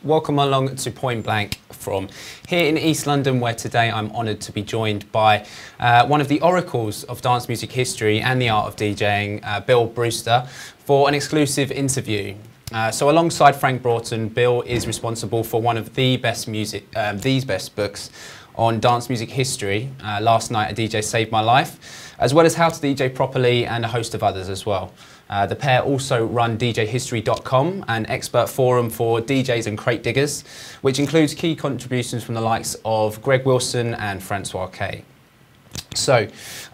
Welcome along to Point Blank from here in East London, where today I'm honoured to be joined by one of the oracles of dance music history and the art of DJing, Bill Brewster, for an exclusive interview. So alongside Frank Broughton, Bill is responsible for one of the best books on dance music history. Last Night a DJ Saved My Life, as well as How to DJ Properly and a host of others as well. The pair also run DJhistory.com, an expert forum for DJs and crate diggers, which includes key contributions from the likes of Greg Wilson and Francois K. So,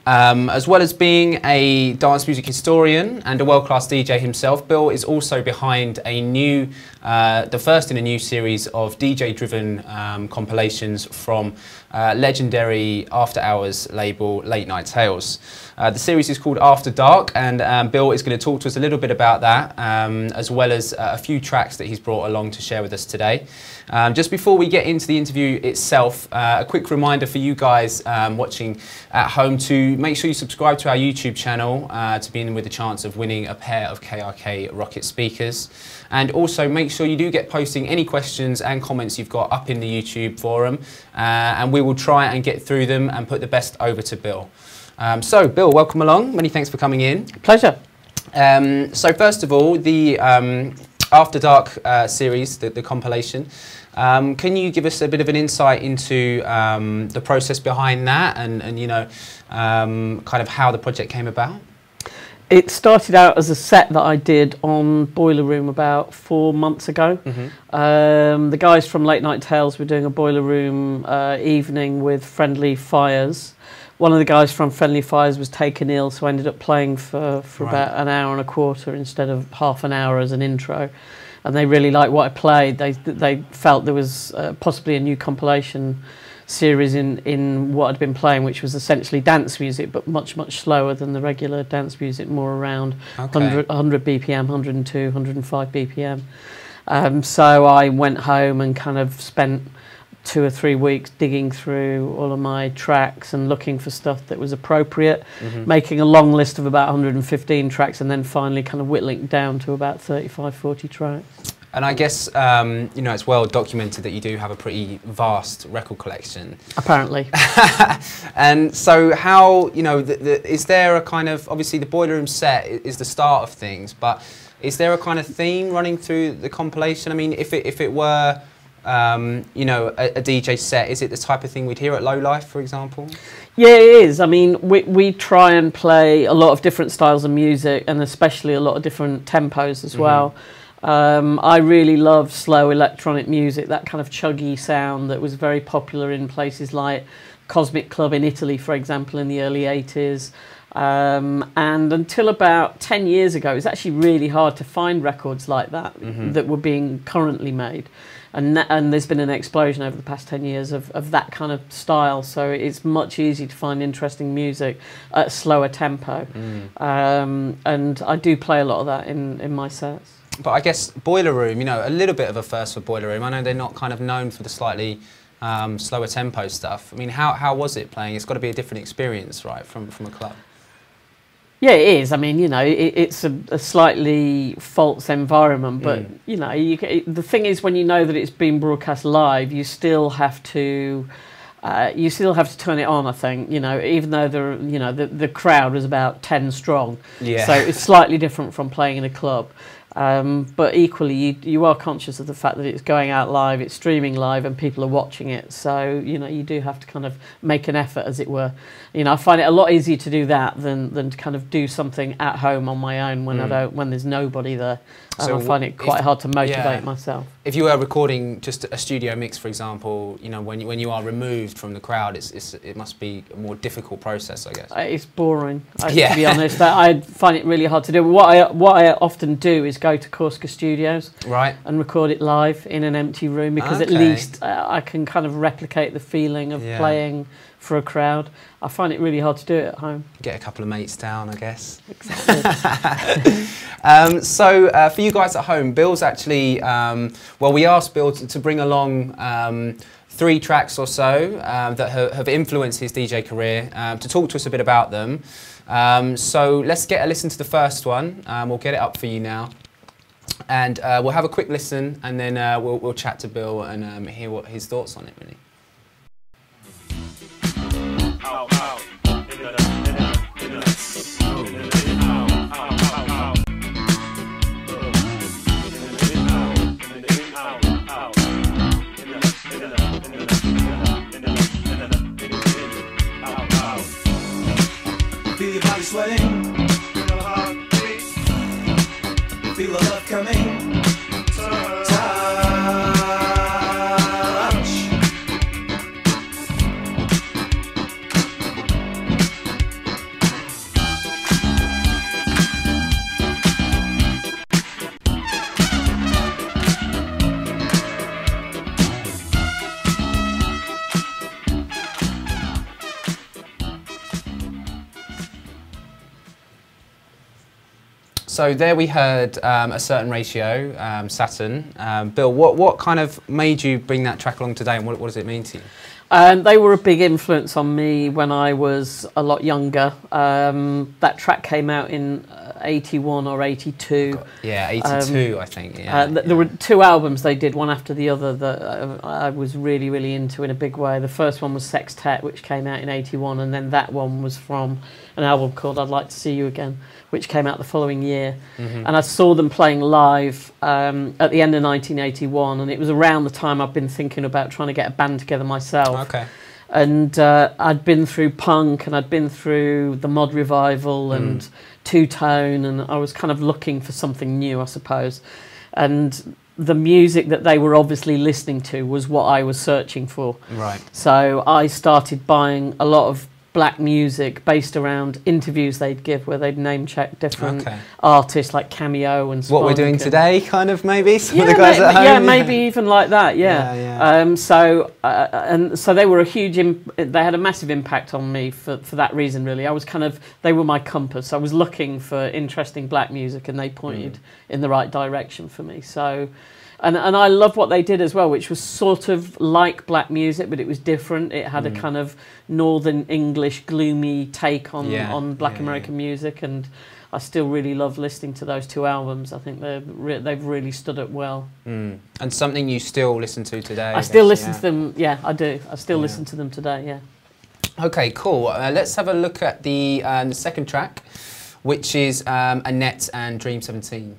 as well as being a dance music historian and a world-class DJ himself, Bill is also behind a new, the first in a new series of DJ-driven compilations from legendary After Hours label Late Night Tales. The series is called After Dark, and Bill is going to talk to us a little bit about that, as well as a few tracks that he's brought along to share with us today. Just before we get into the interview itself, a quick reminder for you guys watching at home to make sure you subscribe to our YouTube channel to be in with a chance of winning a pair of KRK Rocket speakers. And also make sure you do get posting any questions and comments you've got up in the YouTube forum, and we will try and get through them and put the best over to Bill. So Bill, welcome along. Many thanks for coming in. Pleasure. So first of all, the After Dark series, the compilation, can you give us a bit of an insight into the process behind that and you know, kind of how the project came about? It started out as a set that I did on Boiler Room about 4 months ago. Mm-hmm. The guys from Late Night Tales were doing a Boiler Room evening with Friendly Fires. One of the guys from Friendly Fires was taken ill, so I ended up playing for Right. about an hour and a quarter instead of half an hour as an intro. And they really liked what I played. They felt there was possibly a new compilation series in what I'd been playing, which was essentially dance music, but much slower than the regular dance music, more around 100 BPM, 102, 105 BPM. So I went home and kind of spent 2 or 3 weeks digging through all of my tracks and looking for stuff that was appropriate, making a long list of about 115 tracks, and then finally kind of whittling down to about 35, 40 tracks. And I guess, you know, it's well documented that you do have a pretty vast record collection. Apparently. And so how, you know, is there a kind of, obviously the Boiler Room set is the start of things, but is there a kind of theme running through the compilation? I mean, if it were, you know, a DJ set, is it the type of thing we'd hear at Low Life, for example? Yeah, it is. I mean, we try and play a lot of different styles of music, and especially a lot of different tempos as well. I really love slow electronic music, that kind of chuggy sound that was very popular in places like Cosmic Club in Italy, for example, in the early 80s. And until about 10 years ago, it was actually really hard to find records like that that were being currently made. And there's been an explosion over the past 10 years of that kind of style, so it's much easier to find interesting music at a slower tempo. And I do play a lot of that in my sets. But I guess Boiler Room, you know, a little bit of a first for Boiler Room. I know they're not kind of known for the slightly slower tempo stuff. I mean, how was it playing? It's got to be a different experience, right, from a club? Yeah, it is. I mean, you know, it's a slightly false environment, but you know, the thing is, when you know that it's being broadcast live, you still have to turn it on. I think, you know, even though the crowd was about 10 strong, Yeah. so it's slightly different from playing in a club. But equally, you are conscious of the fact that it's going out live, it's streaming live, and people are watching it. So, you know, you do have to kind of make an effort, as it were. You know, I find it a lot easier to do that than to kind of do something at home on my own when there's nobody there. So I find it quite hard to motivate myself. If you were recording just a studio mix, for example, you know, when you are removed from the crowd, it must be a more difficult process, I guess. It's boring, to be honest. I find it really hard to do. What I often do is go to Corsica Studios, right, and record it live in an empty room, because at least I can kind of replicate the feeling of playing for a crowd. I find it really hard to do it at home. Get a couple of mates down, I guess. Exactly. So for you guys at home, Bill's actually, well, we asked Bill to bring along 3 tracks or so that have influenced his DJ career, to talk to us a bit about them. So let's get a listen to the first one. We'll get it up for you now. And we'll have a quick listen, and then we'll chat to Bill and hear what his thoughts on it, really. Feel your body sweating. Feel the love coming. Touch. So there we heard A Certain Ratio, Saturn. Bill, what kind of made you bring that track along today, and what does it mean to you? They were a big influence on me when I was a lot younger. That track came out in 81 or 82. Yeah, 82, I think. Yeah, there were two albums they did, one after the other, that I was really, really into in a big way. The first one was Sextet, which came out in 81, and then that one was from an album called I'd Like to See You Again, which came out the following year. And I saw them playing live at the end of 1981, and it was around the time I'd been thinking about trying to get a band together myself. Okay. And I'd been through punk, and I'd been through the mod revival and two-tone, and I was kind of looking for something new, I suppose. And the music that they were obviously listening to was what I was searching for. Right. So I started buying a lot of black music based around interviews they'd give, where they'd name check different artists like Cameo and What we're doing today, kind of, maybe? Some of the guys maybe, at home? yeah, maybe even like that, yeah. So they were a huge, they had a massive impact on me for that reason, really. I was they were my compass. I was looking for interesting black music, and they pointed in the right direction for me. So, and I love what they did as well, which was sort of like black music, but it was different. It had a kind of Northern English gloomy take on black American music, and I still really love listening to those two albums. I think they've really stood up well. And something you still listen to today? I still listen to them, yeah, I do. I still listen to them today, yeah. Okay, cool. Let's have a look at the second track, which is Annette and Dream 17.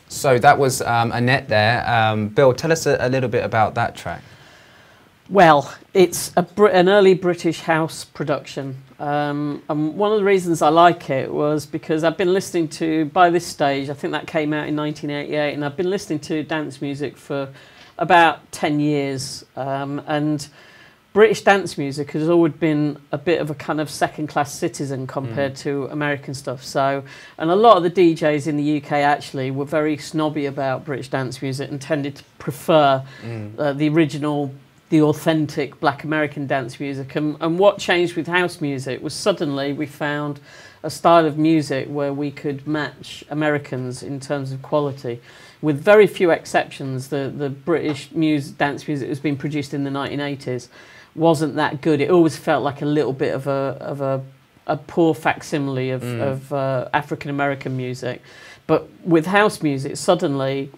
So that was Annette there. Bill, tell us a little bit about that track. Well, it's an early British house production. And one of the reasons I like it was because I've been listening to, by this stage, I think that came out in 1988, and I've been listening to dance music for about 10 years. And British dance music has always been a bit of a kind of second-class citizen compared to American stuff. So, and a lot of the DJs in the UK actually were very snobby about British dance music and tended to prefer the original, the authentic black American dance music. And what changed with house music was suddenly we found a style of music where we could match Americans in terms of quality. With very few exceptions, the British dance music that was being produced in the 1980s wasn't that good. It always felt like a little bit of a poor facsimile of African American music. But with house music, suddenly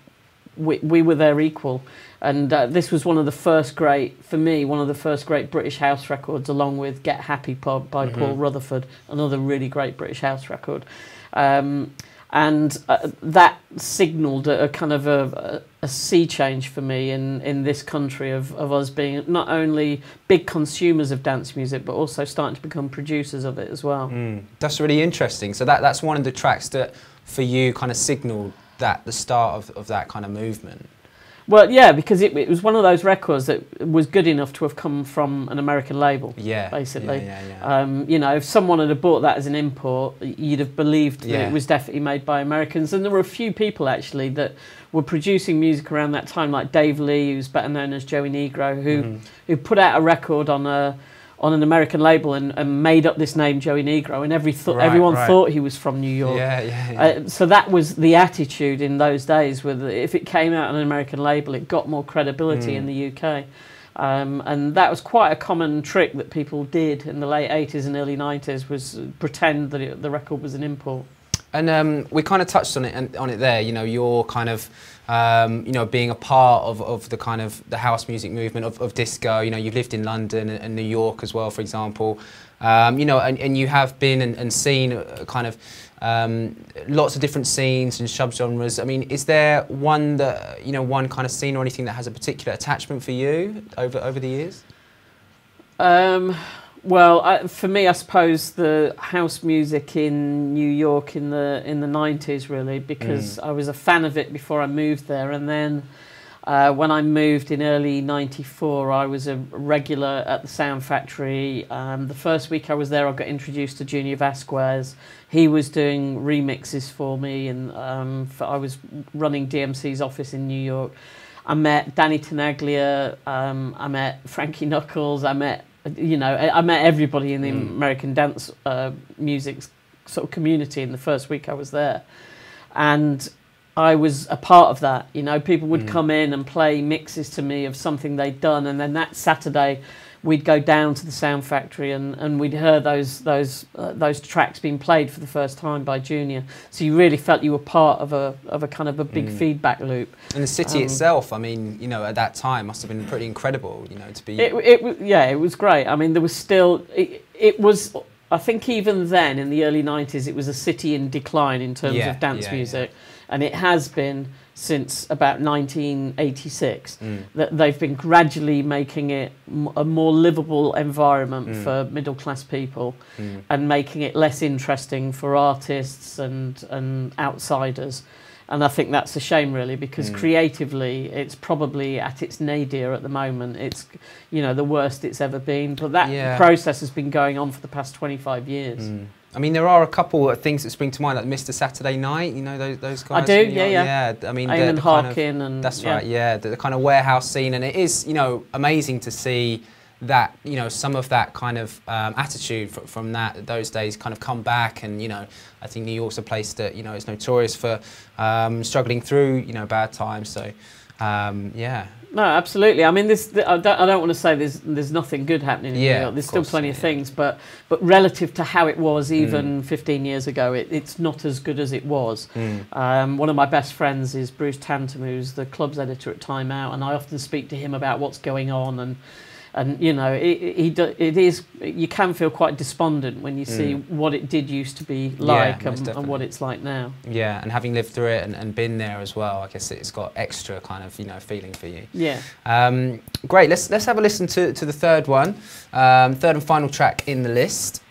we were their equal. And this was one of the first great, for me, one of the first great British house records, along with Get Happy by Paul Rutherford, another really great British house record. And that signalled a kind of a sea change for me in this country of us being not only big consumers of dance music, but also starting to become producers of it as well. That's really interesting. So that's one of the tracks that, for you, kind of signalled that the start of that kind of movement. Well, yeah, because it was one of those records that was good enough to have come from an American label. Yeah, basically. yeah. You know, if someone had bought that as an import, you'd have believed that it was definitely made by Americans. And there were a few people actually that were producing music around that time, like Dave Lee, who's better known as Joey Negro, who put out a record on an American label and made up this name Joey Negro, and everyone thought he was from New York. So that was the attitude in those days, with if it came out on an American label, it got more credibility in the UK. And that was quite a common trick that people did in the late 80s and early 90s, was pretend that the record was an import. And we kind of touched on it there. You know, you're kind of you know, being a part of the kind of the house music movement of disco. You know, you've lived in London and New York as well, for example. You know, and you have been and seen kind of lots of different scenes and subgenres. I mean, is there one that, you know, one kind of scene or anything that has a particular attachment for you over the years? Well, for me, I suppose the house music in New York in the 90s, really, because I was a fan of it before I moved there, and then when I moved in early '94, I was a regular at the Sound Factory. The first week I was there, I got introduced to Junior Vasquez. He was doing remixes for me, and I was running DMC's office in New York. I met Danny Tenaglia, I met Frankie Knuckles, I met everybody in the American dance music sort of community in the first week I was there. And I was a part of that. You know, people would come in and play mixes to me of something they'd done, and then that Saturday we'd go down to the Sound Factory and we'd hear those tracks being played for the first time by Junior. So you really felt you were part of a kind of a big feedback loop. And the city itself, I mean, you know, at that time must have been pretty incredible, you know, to be... It was great. I mean, there was still... It was... I think even then, in the early 90s, it was a city in decline in terms of dance music. And it has been since about 1986 that they've been gradually making it a more livable environment for middle-class people and making it less interesting for artists and outsiders. And I think that's a shame, really, because creatively it's probably at its nadir at the moment. It's, you know, the worst it's ever been. But that process has been going on for the past 25 years. I mean, there are a couple of things that spring to mind, like Mr. Saturday Night, you know, those guys? I do, yeah. I mean, Eamon Harkin and... That's right, the kind of warehouse scene. And it is, you know, amazing to see that, you know, some of that kind of attitude from those days kind of come back. And, you know, I think New York's a place that, you know, is notorious for struggling through, you know, bad times. So, yeah. No, absolutely. I mean, I don't want to say there's nothing good happening in New York. There's still plenty of things, but relative to how it was even 15 years ago, it's not as good as it was. One of my best friends is Bruce Tantum, who's the club's editor at Time Out, and I often speak to him about what's going on, and you know, it is, you can feel quite despondent when you see what it did used to be like and what it's like now. Yeah, and having lived through it and been there as well, I guess it's got extra kind of, you know, feeling for you. Yeah. Great, let's have a listen to the third one, third and final track in the list.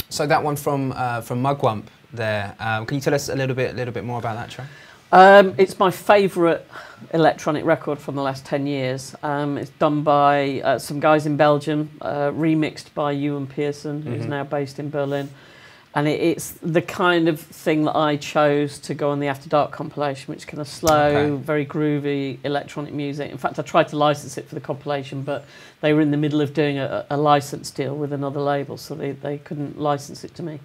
So that one from Mugwump there. Can you tell us a little bit more about that track? It's my favourite electronic record from the last 10 years. It's done by some guys in Belgium, remixed by Ewan Pearson, who's now based in Berlin. And it's the kind of thing that I chose to go on the After Dark compilation, which is kind of slow, very groovy electronic music. In fact, I tried to license it for the compilation, but they were in the middle of doing a license deal with another label, so they couldn't license it to me.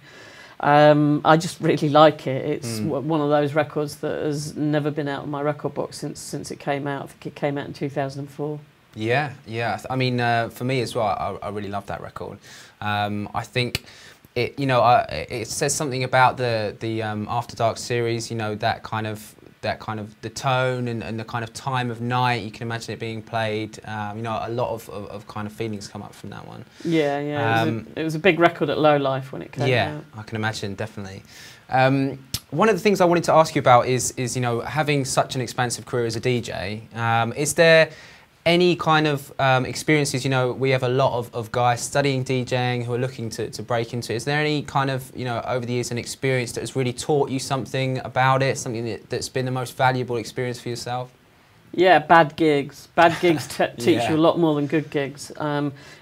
I just really like it. It's one of those records that has never been out of my record book since it came out. I think it came out in 2004. Yeah, yeah. I mean, for me as well, I really love that record. I think it, it says something about the After Dark series. You know, that kind of the tone and the kind of time of night. You can imagine it being played. A lot of kind of feelings come up from that one. Yeah, yeah. It was a big record at Low Life when it came out. Yeah, I can imagine, definitely. One of the things I wanted to ask you about is having such an expansive career as a DJ. Is there any kind of experiences? We have a lot of guys studying DJing who are looking to break into it. Is there any kind of, over the years, an experience that has really taught you something about it, something that's been the most valuable experience for yourself? Yeah, bad gigs. Bad gigs teach you a lot more than good gigs.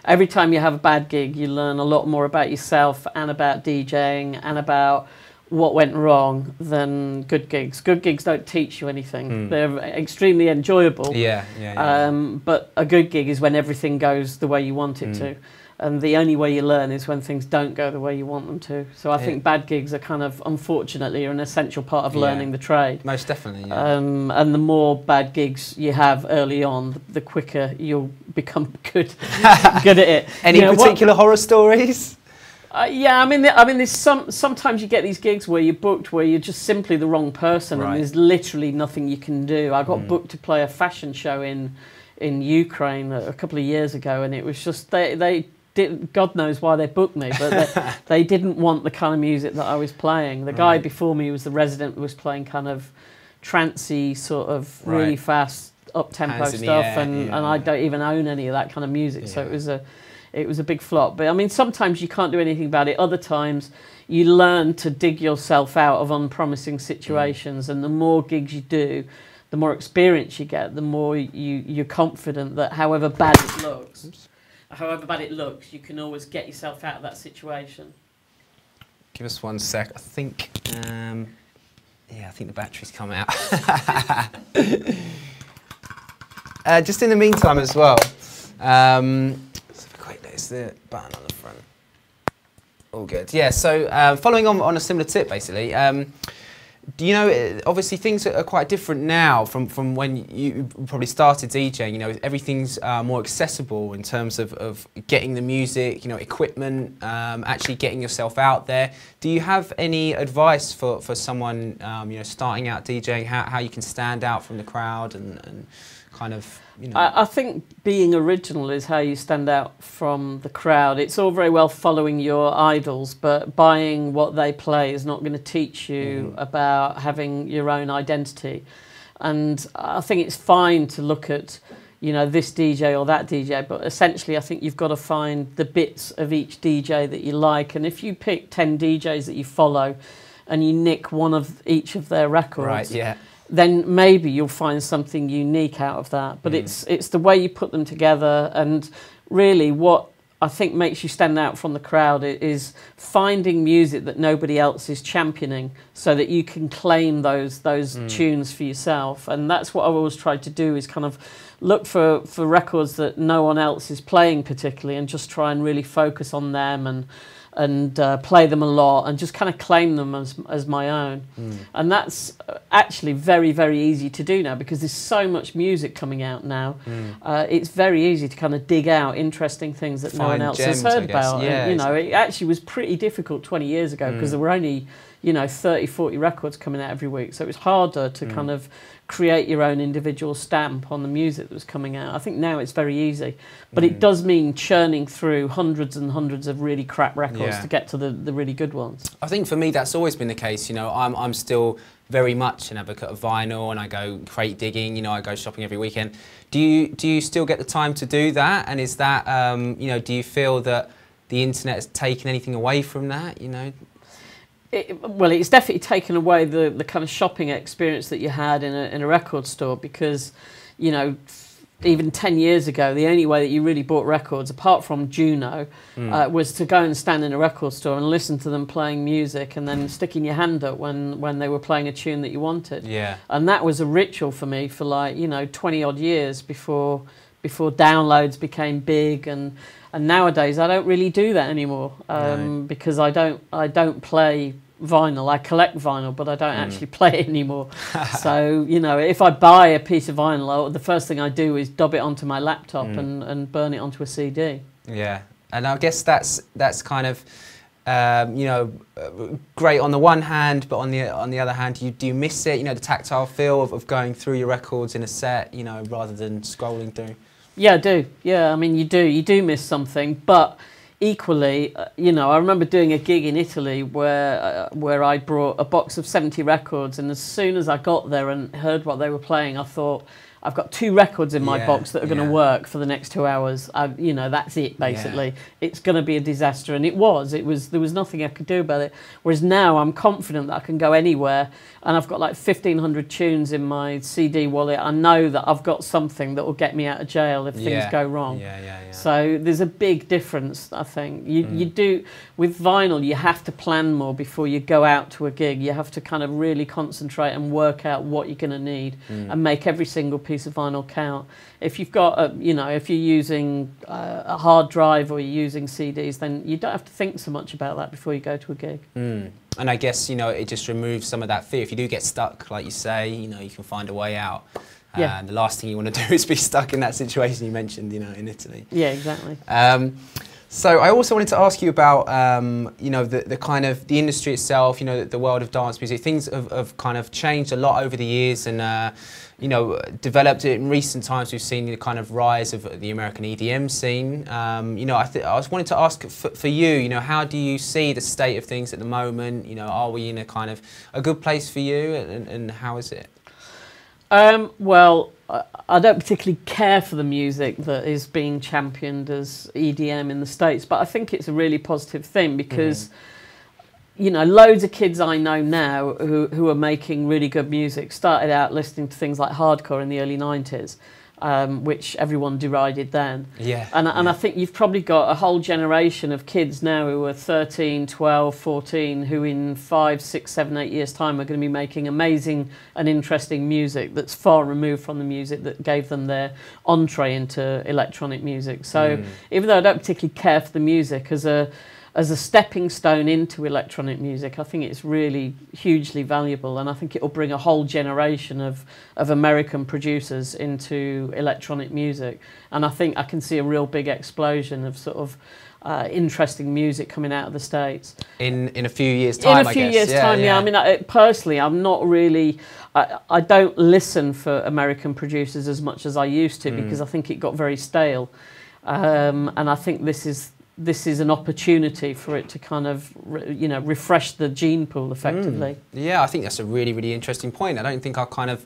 Every time you have a bad gig, you learn a lot more about yourself and about DJing and about what went wrong than good gigs. Good gigs don't teach you anything. They're extremely enjoyable. But a good gig is when everything goes the way you want it to. And the only way you learn is when things don't go the way you want them to. So I think bad gigs are kind of, unfortunately, an essential part of learning the trade. Most definitely, yeah. And the more bad gigs you have early on, the quicker you'll become good at it. Any particular horror stories? Yeah, I mean, there's sometimes you get these gigs where you're booked where you're just simply the wrong person, and there's literally nothing you can do. I got booked to play a fashion show in Ukraine a couple of years ago, and it was just they did, God knows why they booked me, but they didn't want the kind of music that I was playing. The guy before me was the resident, was playing kind of trancey, sort of really fast up-tempo stuff, and I don't even own any of that kind of music, so it was a big flop. But I mean, sometimes you can't do anything about it. Other times you learn to dig yourself out of unpromising situations, and the more gigs you do, the more experience you get, the more you're confident that however bad it looks, you can always get yourself out of that situation. Give us 1 sec. I think, I think the battery's come out. Just in the meantime as well, it's the button on the front. All good. Yeah, so following on a similar tip, basically, obviously things are quite different now from when you probably started DJing. Everything's more accessible in terms of getting the music, equipment, actually getting yourself out there. Do you have any advice for someone, starting out DJing, how you can stand out from the crowd and kind of, I think being original is how you stand out from the crowd. It's all very well following your idols, but buying what they play is not going to teach you about having your own identity. And I think it's fine to look at, this DJ or that DJ, but essentially I think you've got to find the bits of each DJ that you like. And if you pick 10 DJs that you follow and you nick one of each of their records, then maybe you'll find something unique out of that. But it's the way you put them together, and really what I think makes you stand out from the crowd is finding music that nobody else is championing, so that you can claim those tunes for yourself. And that's what I've always tried to do, is kind of look for records that no one else is playing particularly, and just try and really focus on them and play them a lot, and just kind of claim them as my own. And that's actually very, very easy to do now, because there's so much music coming out now. It's very easy to kind of dig out interesting things that no one else has heard about. Yeah, and, it actually was pretty difficult 20 years ago, because there were only 30, 40 records coming out every week, so it was harder to kind of create your own individual stamp on the music that was coming out. I think now it's very easy, but it does mean churning through hundreds and hundreds of really crap records to get to the really good ones. I think for me that's always been the case. I'm still very much an advocate of vinyl, and I go crate digging. I go shopping every weekend. Do you still get the time to do that? And is that do you feel that the internet has taken anything away from that? Well, it's definitely taken away the kind of shopping experience that you had in a record store, because, you know, even 10 years ago, the only way that you really bought records, apart from Juno, was to go and stand in a record store and listen to them playing music, and then sticking your hand up when they were playing a tune that you wanted. Yeah. And that was a ritual for me for, like, you know, 20 odd years before downloads became big, and nowadays I don't really do that anymore, because I don't play vinyl. I collect vinyl, but I don't actually play it anymore. So, you know, if I buy a piece of vinyl, the first thing I do is dub it onto my laptop and burn it onto a CD. Yeah, and I guess that's kind of you know, great on the one hand, but on the other hand, do you miss it? You know, the tactile feel of going through your records in a set, you know, rather than scrolling through. Yeah, I do. Yeah, I mean, you do miss something, but equally, you know, I remember doing a gig in Italy where I brought a box of 70 records, and as soon as I got there and heard what they were playing, I thought, I've got 2 records in my box that are going to work for the next 2 hours. You know, that's it, basically. Yeah. It's going to be a disaster, and there was nothing I could do about it. Whereas now I'm confident that I can go anywhere, and I've got like 1,500 tunes in my CD wallet. I know that I've got something that will get me out of jail if things go wrong. Yeah. So there's a big difference, I think. You do, with vinyl, you have to plan more before you go out to a gig. You have to kind of really concentrate and work out what you're going to need and make every single piece of vinyl count. If you've got you know, if you're using a hard drive or you're using CDs, then you don't have to think so much about that before you go to a gig. And I guess, you know, it just removes some of that fear. If you do get stuck, like you say, you know, you can find a way out. And the last thing you want to do is be stuck in that situation you mentioned, you know, in Italy. Yeah, exactly. So I also wanted to ask you about, you know, the kind of the industry itself, you know, the world of dance music. Things have kind of changed a lot over the years, and you know, developed in recent times. We've seen the kind of rise of the American EDM scene. You know, I was wanting to ask for you, you know, how do you see the state of things at the moment? You know, are we in a kind of a good place for you, and how is it? Well, I don't particularly care for the music that is being championed as EDM in the States, but I think it's a really positive thing, because you know, loads of kids I know now who are making really good music started out listening to things like hardcore in the early 90s, which everyone derided then. And I think you've probably got a whole generation of kids now who are 13, 12, 14, who in 5, 6, 7, 8 years' time are going to be making amazing and interesting music that's far removed from the music that gave them their entree into electronic music. So even though I don't particularly care for the music, as a stepping stone into electronic music, I think it's really hugely valuable, and I think it will bring a whole generation of American producers into electronic music. And I think I can see a real big explosion of sort of interesting music coming out of the States. In a few years' time, I guess. In a few years' time, yeah. I mean, personally, I'm not really... I don't listen for American producers as much as I used to, because I think it got very stale. And I think this is an opportunity for it to kind of, you know, refresh the gene pool effectively. Yeah, I think that's a really, really interesting point. I don't think I kind of,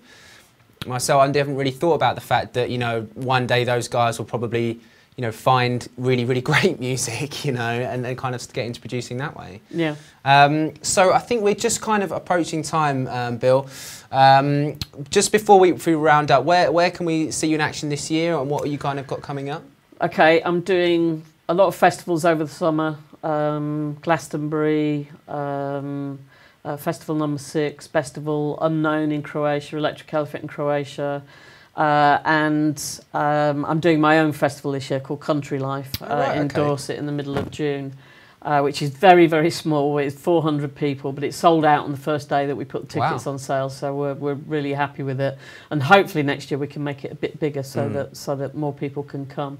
myself, I haven't really thought about the fact that, you know, one day those guys will probably, you know, find really, really great music, you know, and then kind of get into producing that way. Yeah. So I think we're just kind of approaching time, Bill. Just before we round up, where can we see you in action this year, and what you kind of got coming up? Okay, I'm doing a lot of festivals over the summer, Glastonbury, Festival Number 6, Festival Unknown in Croatia, Electric Elephant in Croatia, and I'm doing my own festival this year called Country Life in Dorset in the middle of June, which is very, very small. It's 400 people, but it sold out on the first day that we put tickets on sale, so we're really happy with it. And hopefully next year we can make it a bit bigger so that more people can come.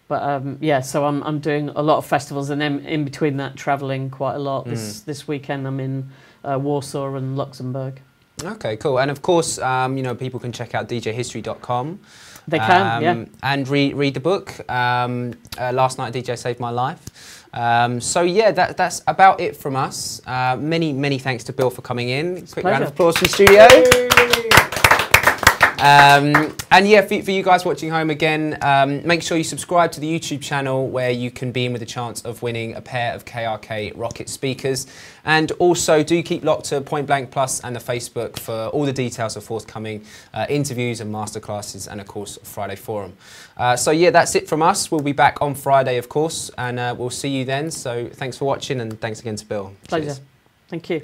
But yeah, so I'm doing a lot of festivals, and then in between that, travelling quite a lot. This weekend I'm in Warsaw and Luxembourg. Okay, cool. And of course, you know, people can check out djhistory.com. They can, yeah. And read the book. Last Night a DJ Saved My Life. So yeah, that's about it from us. Many thanks to Bill for coming in. Quick round of applause from the studio. And yeah, for you guys watching home again, make sure you subscribe to the YouTube channel where you can be in with a chance of winning a pair of KRK Rocket speakers. And also do keep locked to Point Blank Plus and the Facebook for all the details of forthcoming interviews and masterclasses and of course Friday Forum. So yeah, that's it from us. We'll be back on Friday of course, and we'll see you then. So thanks for watching and thanks again to Bill. Pleasure. Cheers. Thank you.